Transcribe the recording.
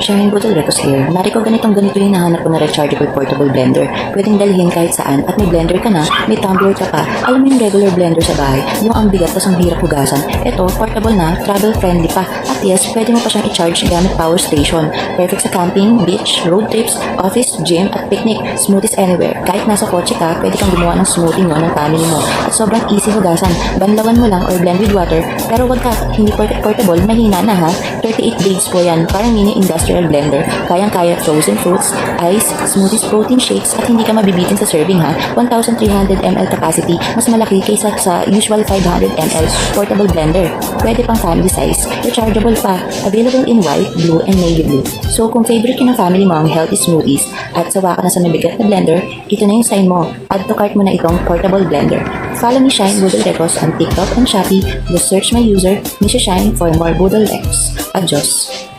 Sharing Budol Recos here. Nariko ganito yung nahanap ko na rechargeable portable blender. Pwedeng dalhin kahit saan at may blender ka na, may tumbler ka pa. Alam mo yung regular blender sa bahay, yung ang bigat tas ang hirap hugasan. Ito, portable na, travel friendly pa. At yes, pwede mo pa siyang i-charge gamit power station. Perfect sa camping, beach, road trips, office, gym at picnic. Smoothies anywhere. Kahit nasa kotse ka, pwede kang gumawa ng smoothie ng family mo. At sobrang easy hugasan. Banlawan mo lang or blend with water. Pero wag ka, hindi portable, mahina na ha. 38 blades po yan, parang mini industrial blender. Kayang-kaya frozen fruits, ice, smoothies, protein shakes, at hindi ka mabibitin sa serving ha. 1,300 ml capacity, mas malaki kaysa sa usual 500 ml portable blender. Pwede pang family size, rechargeable pa, available in white, blue, and navy blue. So kung favorite ka ng family mo ang healthy smoothies at sawa ka na sa mabigat na blender, ito na yung sign mo. Add to cart mo na itong portable blender. Follow me Shine Budol Recos on TikTok and Shopee. Just search my user, Misha Shine, for more Budol Recos. Adios!